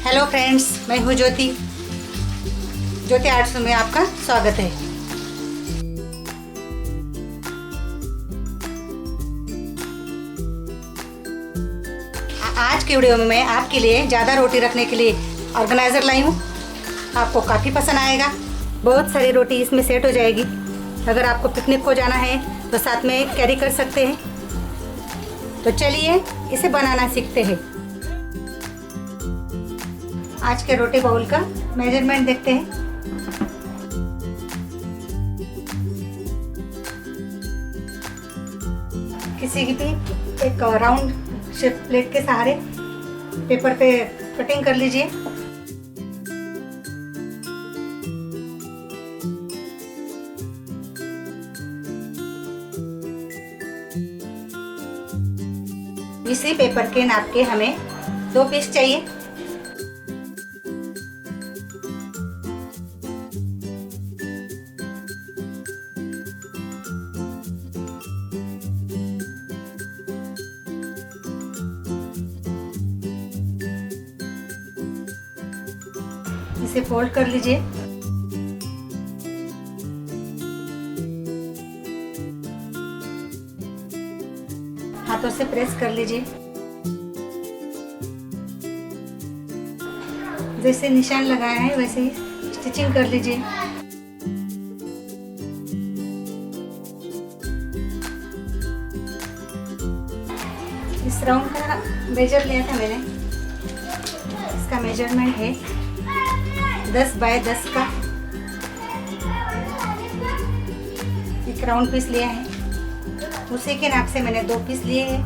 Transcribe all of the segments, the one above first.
Hello friends, मैं हूँ ज्योति। ज्योति arts में आपका स्वागत है। आज की वीडियो में मैं आपके लिए ज़्यादा रोटी रखने के लिए ऑर्गेनाइज़र लाई हूँ। आपको काफ़ी पसंद आएगा। बहुत सारी रोटी इसमें सेट हो जाएगी। अगर आपको पिकनिक को जाना है तो साथ में कैरी कर सकते हैं। तो चलिए इसे बनाना सीखते हैं। आज के रोटी बाउल का मेजरमेंट देखते हैं। किसी की भी एक राउंड शेप प्लेट के सहारे पेपर पे कटिंग कर लीजिए। इसी पेपर के नाप के हमें 2 पीस चाहिए। इसे फोल्ड कर लीजिए। हाथों से प्रेस कर लीजिए। जैसे निशान लगाया है वैसे ही स्टिचिंग कर लीजिए। इस राउंड का मेजर लिया था मैंने। इसका मेजरमेंट है 10 बाय 10 का। एक राउंड पीस लिया है, उसी के नाप से मैंने 2 पीस लिए हैं।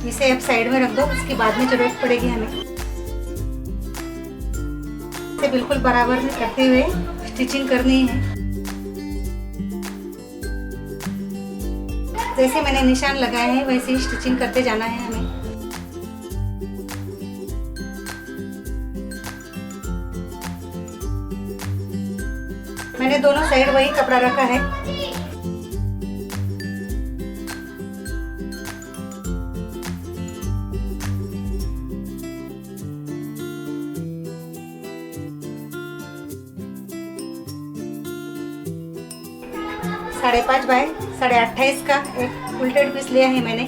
इसे अब साइड में रख दो, उसकी बाद में जरूरत पड़ेगी हमें। इसे बिल्कुल बराबर में करते हुए स्टिचिंग करनी है। जैसे मैंने निशान लगाए हैं वैसे ही स्टिचिंग करते जाना है हमें। मैंने दोनों साइड वही कपड़ा रखा है। साढ़े 5 बाय 28.5 का एक उल्टेड पीस लिया है मैंने।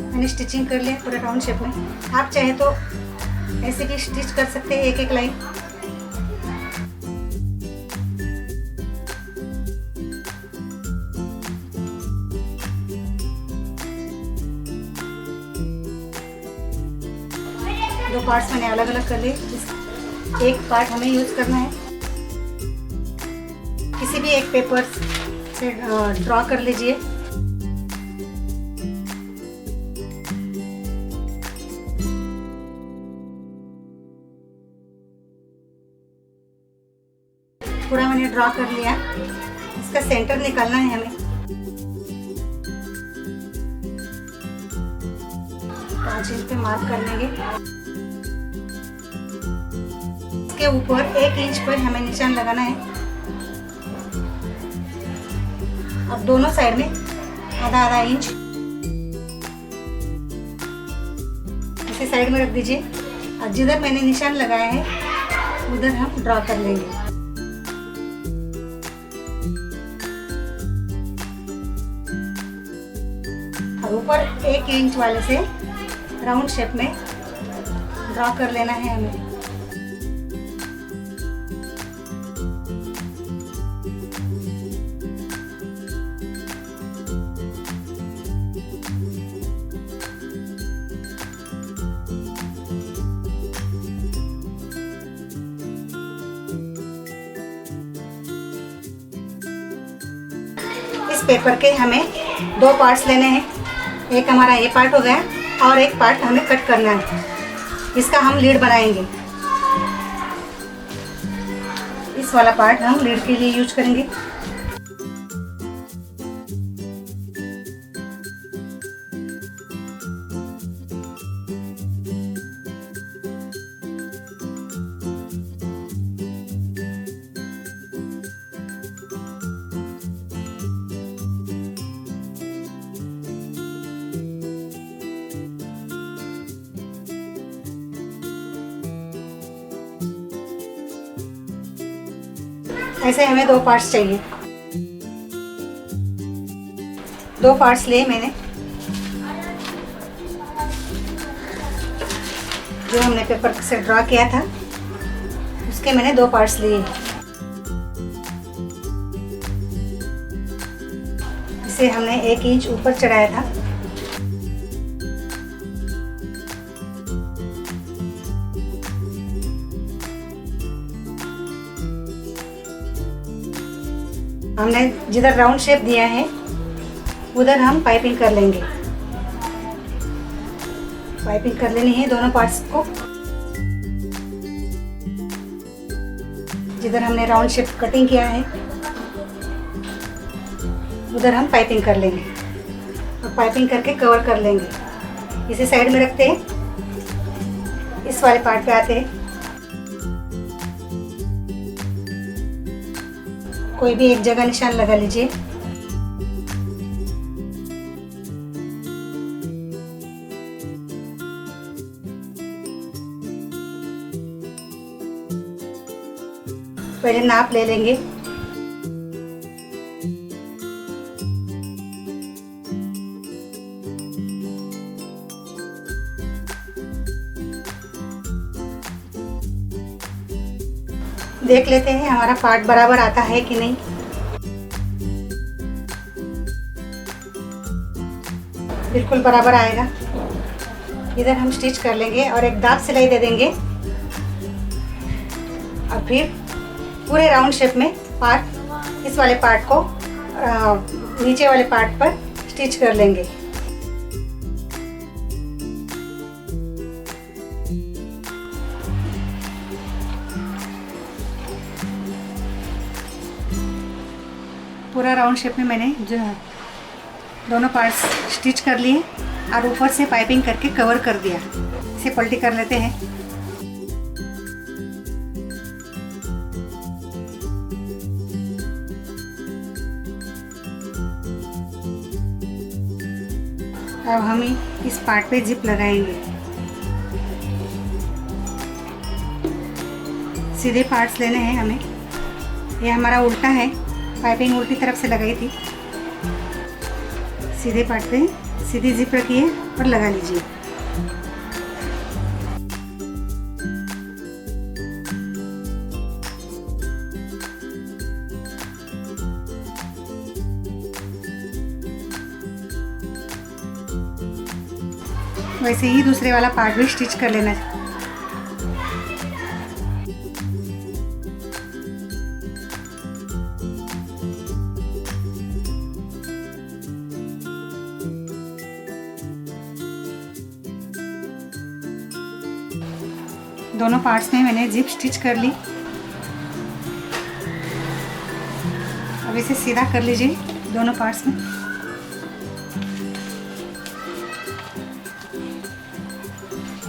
मैंने स्टिचिंग कर लिया पूरा राउंड शेप में। आप चाहे तो ऐसे भी स्टिच कर सकते हैं एक एक लाइन। दो पार्ट्स मैंने अलग अलग कर लिए। एक पार्ट हमें यूज करना है। किसी भी एक पेपर से ड्रॉ कर लीजिए। पूरा मैंने ड्रॉ कर लिया। इसका सेंटर निकालना है हमें। 5 इंच पे मार्क कर लेंगे। इसके ऊपर 1 इंच पर हमें निशान लगाना है। अब दोनों साइड में आधा आधा इंच इसे साइड में रख दीजिए। अब जिधर मैंने निशान लगाया है उधर हम ड्रॉ कर लेंगे। और ऊपर 1 इंच वाले से राउंड शेप में ड्रॉ कर लेना है हमें। इस पेपर के हमें 2 पार्ट्स लेने हैं। एक हमारा ये पार्ट हो गया और एक पार्ट हमें कट करना है। इसका हम लीड बनाएंगे। इस वाला पार्ट हम लीड के लिए यूज करेंगे। ऐसे हमें 2 पार्ट्स चाहिए। 2 पार्ट्स लिए मैंने, जो हमने पेपर से ड्रा किया था उसके मैंने 2 पार्ट्स लिए। इसे हमने 1 इंच ऊपर चढ़ाया था। हमने जिधर राउंड शेप दिया है उधर हम पाइपिंग कर लेंगे। पाइपिंग कर लेनी है दोनों पार्ट्स को। जिधर हमने राउंड शेप कटिंग किया है उधर हम पाइपिंग कर लेंगे और पाइपिंग करके कवर कर लेंगे। इसे साइड में रखते हैं। इस वाले पार्ट पे आते हैं। कोई भी एक जगह निशान लगा लीजिए। पहले नाप ले लेंगे। देख लेते हैं हमारा पार्ट बराबर आता है कि नहीं। बिल्कुल बराबर आएगा। इधर हम स्टिच कर लेंगे और एक दाब सिलाई दे देंगे और फिर पूरे राउंड शेप में पार्ट, इस वाले पार्ट को नीचे वाले पार्ट पर स्टिच कर लेंगे। पूरा राउंड शेप में मैंने जो दोनों पार्ट्स स्टिच कर लिए और ऊपर से पाइपिंग करके कवर कर दिया। इसे पलटी कर लेते हैं। अब हम इस पार्ट पे जिप लगाएंगे। सीधे पार्ट्स लेने हैं हमें। ये हमारा उल्टा है, पाइपिंग उल्टी तरफ से लगाई थी। सीधे पार्ट पे सीधी जिप रखिए और लगा लीजिए। वैसे ही दूसरे वाला पार्ट भी स्टिच कर लेना है। दोनों पार्ट्स में मैंने जिप स्टिच कर ली। अब इसे सीधा कर लीजिए दोनों पार्ट्स में।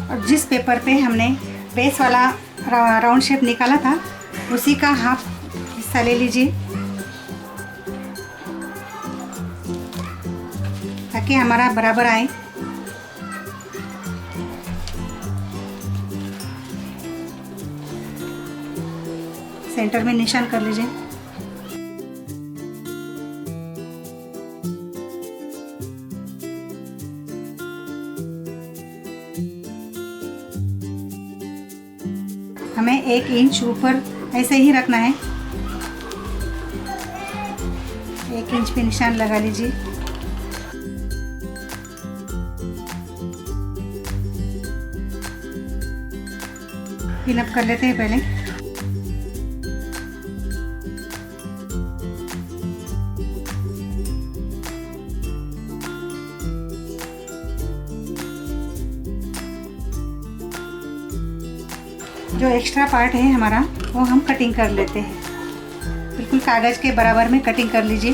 और जिस पेपर पे हमने बेस वाला राउंड शेप निकाला था उसी का हाफ हिस्सा ले लीजिए ताकि हमारा बराबर आए। सेंटर में निशान कर लीजिए। हमें 1 इंच ऊपर ऐसे ही रखना है। 1 इंच पे निशान लगा लीजिए। पिन अप कर लेते हैं पहले। जो एक्स्ट्रा पार्ट है हमारा वो हम कटिंग कर लेते हैं। बिल्कुल कागज़ के बराबर में कटिंग कर लीजिए।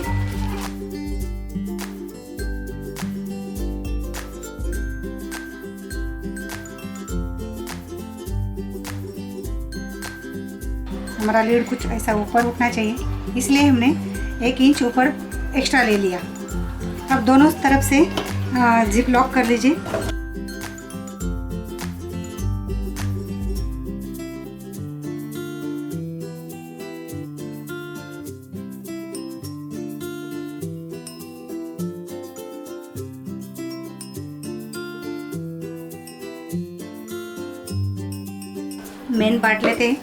हमारा लीड कुछ ऐसा ऊपर उठना चाहिए, इसलिए हमने 1 इंच ऊपर एक्स्ट्रा ले लिया। अब दोनों तरफ से जिप लॉक कर लीजिए। मेन बांट लेते हैं।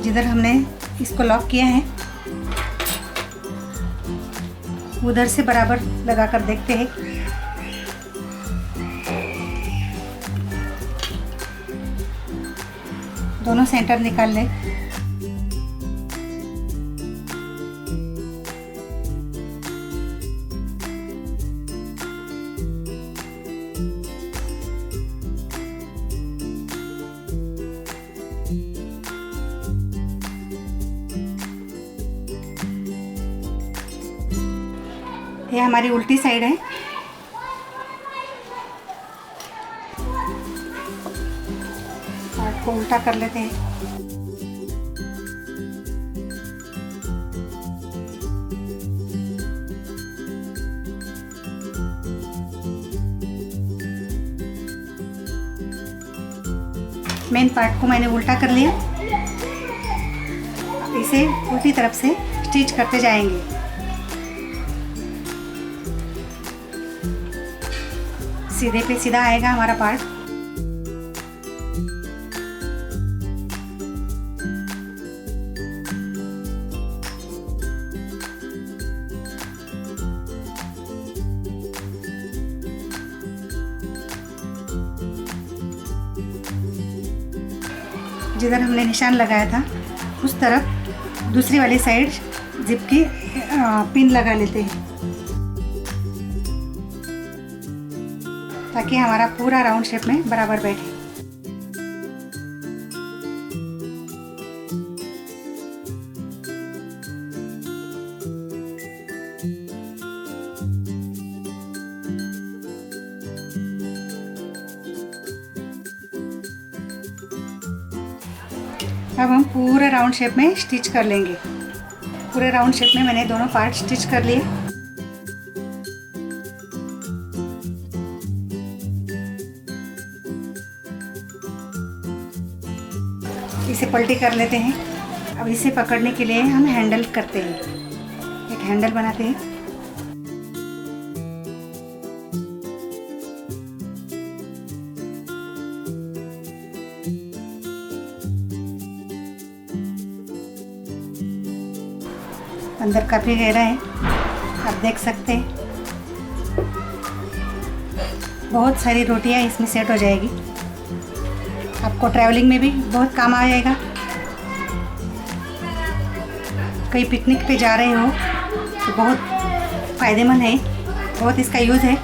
जिधर हमने इसको लॉक किया है उधर से बराबर लगा कर देखते हैं। दोनों सेंटर निकाल लें। ये हमारी उल्टी साइड है। पार्ट को उल्टा कर लेते हैं। मेन पार्ट को मैंने उल्टा कर लिया। इसे उल्टी तरफ से स्टिच करते जाएंगे। सीधे पे सीधा आएगा हमारा पार्ट। जिधर हमने निशान लगाया था उस तरफ दूसरी वाली साइड जिप की पिन लगा लेते हैं ताकि हमारा पूरा राउंड शेप में बराबर बैठे। अब हम पूरे राउंड शेप में स्टिच कर लेंगे। पूरे राउंड शेप में मैंने दोनों पार्ट स्टिच कर लिए। इसे पलटी कर लेते हैं। अब इसे पकड़ने के लिए हम हैंडल करते हैं। एक हैंडल बनाते हैं। अंदर काफी गहरा है, आप देख सकते हैं। बहुत सारी रोटियां इसमें सेट हो जाएगी। आपको ट्रैवलिंग में भी बहुत काम आ जाएगा। कहीं पिकनिक पे जा रहे हो तो बहुत फ़ायदेमंद है। बहुत इसका यूज़ है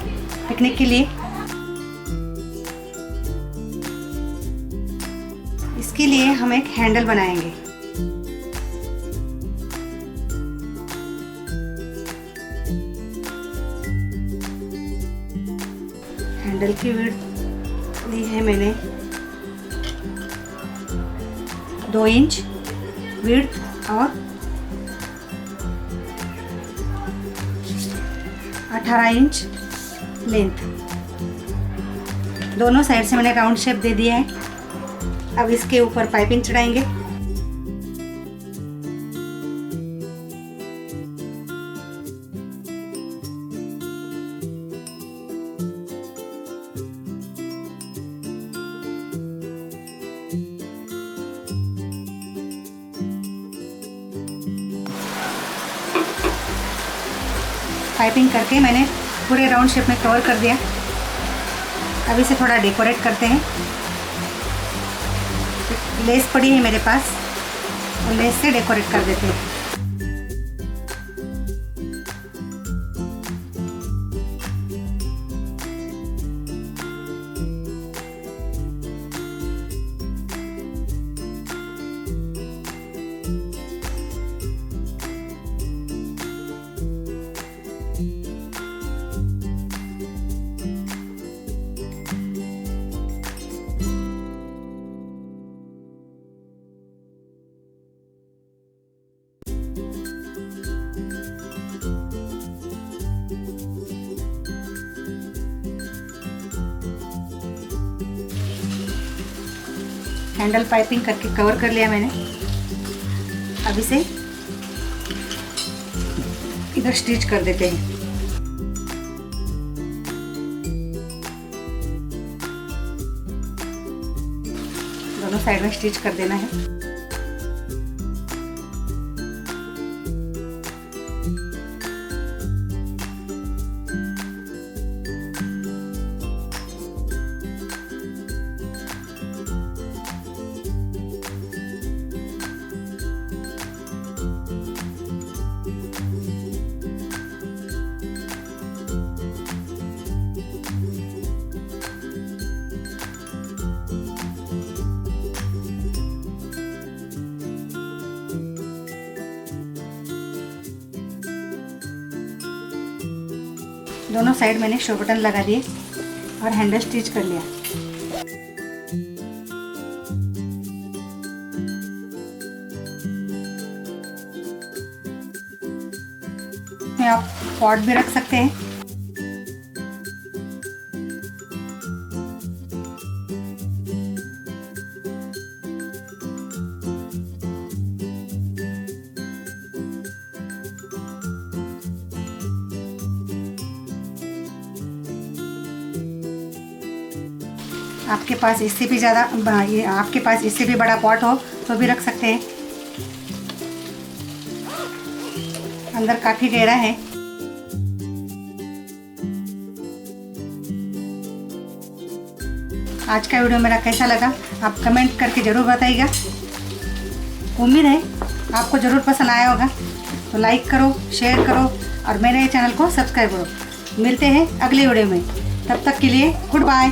पिकनिक के लिए। इसके लिए हम एक हैंडल बनाएंगे। हैंडल की विड्थ ली है मैंने 2 इंच विड्थ और 18 इंच लेंथ। दोनों साइड से मैंने राउंड शेप दे दिया है। अब इसके ऊपर पाइपिंग चढ़ाएंगे। पाइपिंग करके मैंने पूरे राउंड शेप में कवर कर दिया। अब इसे थोड़ा डेकोरेट करते हैं। लेस पड़ी है मेरे पास, और लेस से डेकोरेट कर देते हैं। हैंडल पाइपिंग करके कवर कर लिया मैंने। अब इसे इधर स्टिच कर देते हैं। दोनों साइड में स्टिच कर देना है। दोनों साइड मैंने शो बटन लगा दिए और हैंडल स्टिच कर लिया। इसमें आप पॉट भी रख सकते हैं। आपके पास इससे भी ज़्यादा आपके पास इससे भी बड़ा पॉट हो तो भी रख सकते हैं। अंदर काफ़ी गहरा है। आज का वीडियो मेरा कैसा लगा आप कमेंट करके ज़रूर बताइएगा। उम्मीद है आपको ज़रूर पसंद आया होगा। तो लाइक करो, शेयर करो और मेरे चैनल को सब्सक्राइब करो। मिलते हैं अगले वीडियो में, तब तक के लिए गुड बाय।